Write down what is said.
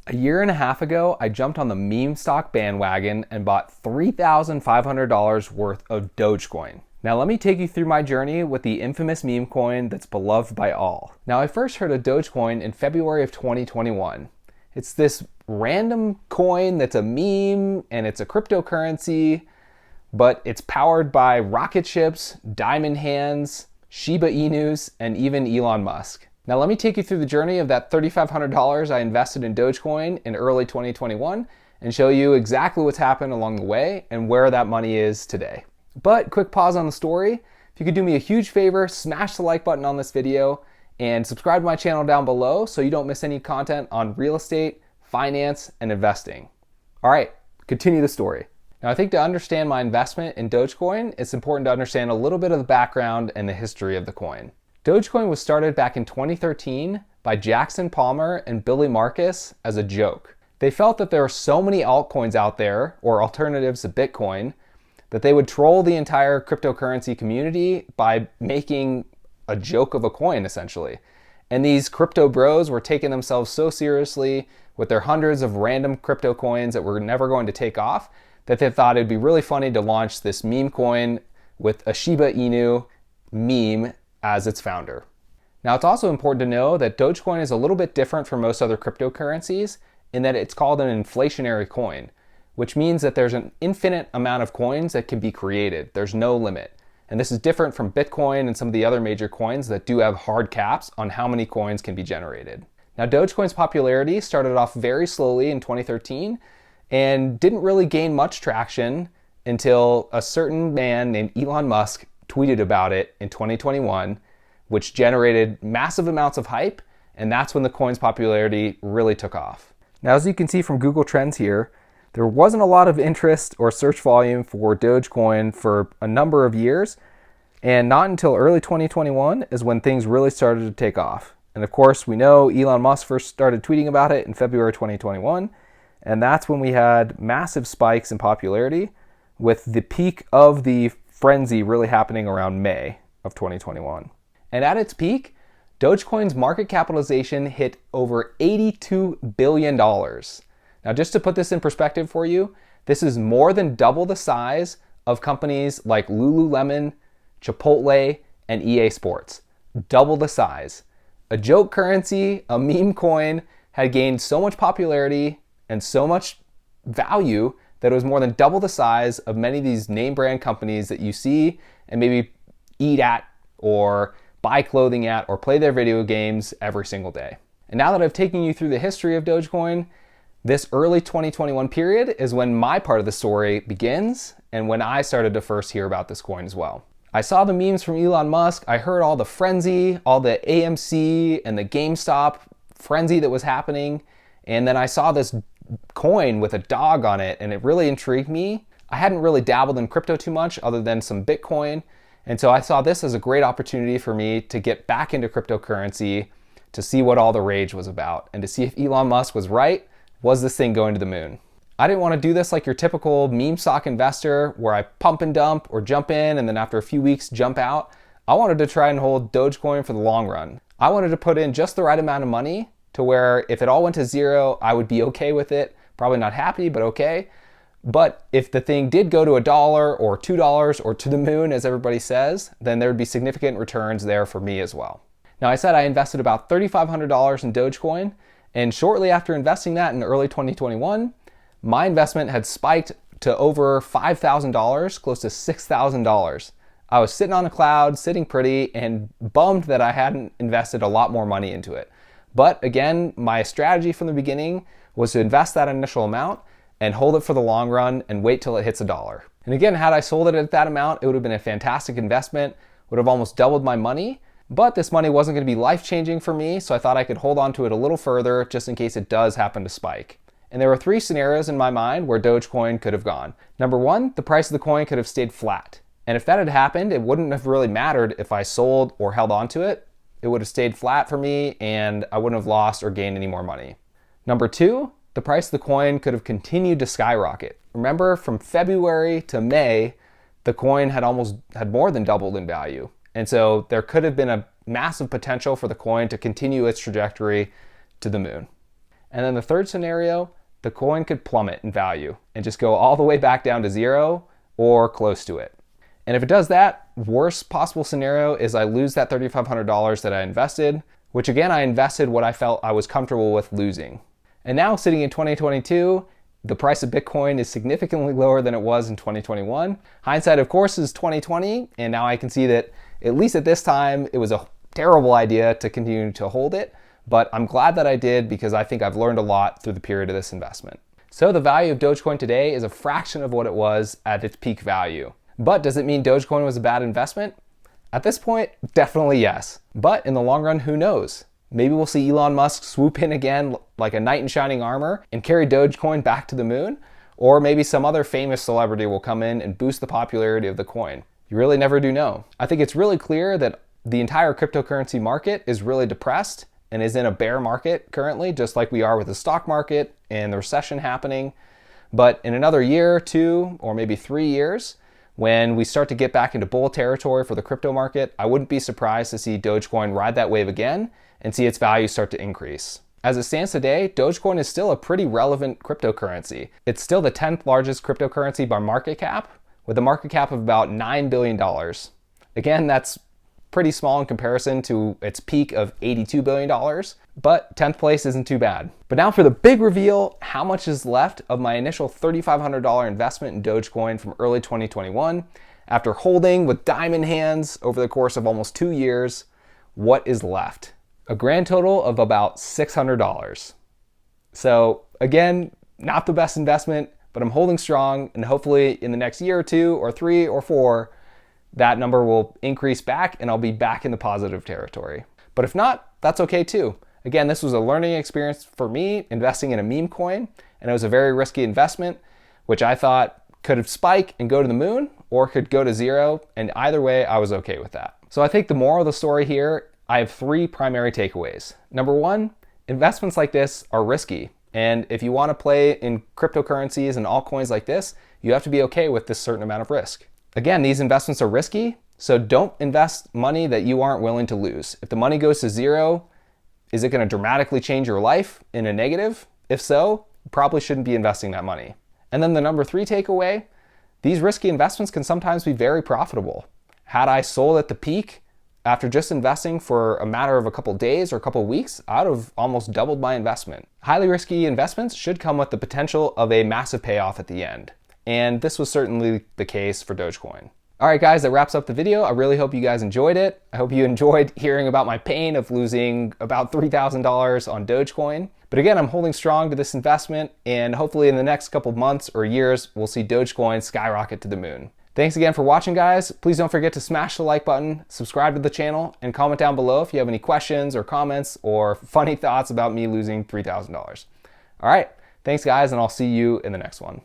A year and a half ago, I jumped on the meme stock bandwagon and bought $3,500 worth of Dogecoin. Now let me take you through my journey with the infamous meme coin that's beloved by all. Now I first heard of Dogecoin in February of 2021. It's this random coin that's a meme and it's a cryptocurrency, but it's powered by rocket ships, diamond hands, Shiba Inus, and even Elon Musk. Now let me take you through the journey of that $3,500 I invested in Dogecoin in early 2021 and show you exactly what's happened along the way and where that money is today. But quick pause on the story. If you could do me a huge favor, smash the like button on this video and subscribe to my channel down below so you don't miss any content on real estate, finance, and investing. All right, continue the story. Now I think to understand my investment in Dogecoin, it's important to understand a little bit of the background and the history of the coin. Dogecoin was started back in 2013 by Jackson Palmer and Billy Marcus as a joke. They felt that there are so many altcoins out there, or alternatives to Bitcoin, that they would troll the entire cryptocurrency community by making a joke of a coin, essentially. And these crypto bros were taking themselves so seriously with their hundreds of random crypto coins that were never going to take off that they thought it'd be really funny to launch this meme coin with a Shiba Inu meme as its founder. Now it's also important to know that Dogecoin is a little bit different from most other cryptocurrencies in that it's called an inflationary coin, which means that there's an infinite amount of coins that can be created. There's no limit. And this is different from Bitcoin and some of the other major coins that do have hard caps on how many coins can be generated. Now Dogecoin's popularity started off very slowly in 2013 and didn't really gain much traction until a certain man named Elon Musk tweeted about it in 2021, which generated massive amounts of hype, and that's when the coin's popularity really took off. Now, as you can see from Google Trends here, there wasn't a lot of interest or search volume for Dogecoin for a number of years, and not until early 2021 is when things really started to take off. And of course, we know Elon Musk first started tweeting about it in February 2021, and that's when we had massive spikes in popularity, with the peak of the frenzy really happening around May of 2021. And at its peak, Dogecoin's market capitalization hit over $82 billion. Now, just to put this in perspective for you, this is more than double the size of companies like Lululemon, Chipotle, and EA Sports. Double the size. A joke currency, a meme coin, had gained so much popularity and so much value that it was more than double the size of many of these name brand companies that you see and maybe eat at or buy clothing at or play their video games every single day. And now that I've taken you through the history of Dogecoin, this early 2021 period is when my part of the story begins and when I started to first hear about this coin as well. I saw the memes from Elon Musk, I heard all the frenzy, all the AMC and the Gamestop frenzy that was happening, and then I saw this coin with a dog on it and it really intrigued me. I hadn't really dabbled in crypto too much other than some Bitcoin, and so I saw this as a great opportunity for me to get back into cryptocurrency, to see what all the rage was about and to see if Elon Musk was right. Was this thing going to the moon? I didn't want to do this like your typical meme stock investor where I pump and dump or jump in and then after a few weeks jump out. I wanted to try and hold Dogecoin for the long run. I wanted to put in just the right amount of money to where if it all went to zero, I would be okay with it. Probably not happy, but okay. But if the thing did go to $1 or $2 or to the moon, as everybody says, then there would be significant returns there for me as well. Now, I said I invested about $3,500 in Dogecoin, and shortly after investing that in early 2021, my investment had spiked to over $5,000, close to $6,000. I was sitting on a cloud, sitting pretty, and bummed that I hadn't invested a lot more money into it. But again, my strategy from the beginning was to invest that initial amount and hold it for the long run and wait till it hits $1. And again, had I sold it at that amount, it would have been a fantastic investment, would have almost doubled my money, but this money wasn't going to be life-changing for me, so I thought I could hold on to it a little further just in case it does happen to spike. And there were three scenarios in my mind where Dogecoin could have gone. Number one, the price of the coin could have stayed flat. And if that had happened, it wouldn't have really mattered if I sold or held on to it. It would have stayed flat for me and I wouldn't have lost or gained any more money. Number two, the price of the coin could have continued to skyrocket. Remember, from February to May, the coin had more than doubled in value. And so there could have been a massive potential for the coin to continue its trajectory to the moon. And then the third scenario, the coin could plummet in value and just go all the way back down to zero or close to it. And if it does that, worst possible scenario is I lose that $3,500 that I invested, which again, I invested what I felt I was comfortable with losing. And now sitting in 2022, the price of Bitcoin is significantly lower than it was in 2021. Hindsight, of course, is 2020, and now I can see that at least at this time, it was a terrible idea to continue to hold it, but I'm glad that I did because I think I've learned a lot through the period of this investment. So the value of Dogecoin today is a fraction of what it was at its peak value. But does it mean Dogecoin was a bad investment? At this point, definitely yes. But in the long run, who knows? Maybe we'll see Elon Musk swoop in again like a knight in shining armor and carry Dogecoin back to the moon. Or maybe some other famous celebrity will come in and boost the popularity of the coin. You really never do know. I think it's really clear that the entire cryptocurrency market is really depressed and is in a bear market currently, just like we are with the stock market and the recession happening. But in another year, 2, or maybe 3 years, when we start to get back into bull territory for the crypto market, I wouldn't be surprised to see Dogecoin ride that wave again and see its value start to increase. As it stands today, Dogecoin is still a pretty relevant cryptocurrency. It's still the 10th largest cryptocurrency by market cap, with a market cap of about $9 billion. Again, that's pretty small in comparison to its peak of $82 billion, but 10th place isn't too bad. But now for the big reveal, how much is left of my initial $3,500 investment in Dogecoin from early 2021? After holding with diamond hands over the course of almost 2 years, what is left? A grand total of about $600. So again, not the best investment, but I'm holding strong, and hopefully in the next year or 2 or 3 or 4, that number will increase back and I'll be back in the positive territory. But if not, that's okay too. Again, this was a learning experience for me investing in a meme coin, and it was a very risky investment, which I thought could spike and go to the moon or could go to zero, and either way, I was okay with that. So I think the moral of the story here, I have 3 primary takeaways. Number 1, investments like this are risky. And if you want to play in cryptocurrencies and altcoins like this, you have to be okay with this certain amount of risk. Again, these investments are risky, so don't invest money that you aren't willing to lose. If the money goes to zero, is it going to dramatically change your life in a negative? If so, you probably shouldn't be investing that money. And then the number 3 takeaway, these risky investments can sometimes be very profitable. Had I sold at the peak, after just investing for a matter of a couple days or a couple weeks, I would have almost doubled my investment. Highly risky investments should come with the potential of a massive payoff at the end. And this was certainly the case for Dogecoin. All right, guys, that wraps up the video. I really hope you guys enjoyed it. I hope you enjoyed hearing about my pain of losing about $3,000 on Dogecoin. But again, I'm holding strong to this investment, and hopefully in the next couple months or years, we'll see Dogecoin skyrocket to the moon. Thanks again for watching, guys. Please don't forget to smash the like button, subscribe to the channel, and comment down below if you have any questions or comments or funny thoughts about me losing $3,000. All right, thanks, guys, and I'll see you in the next one.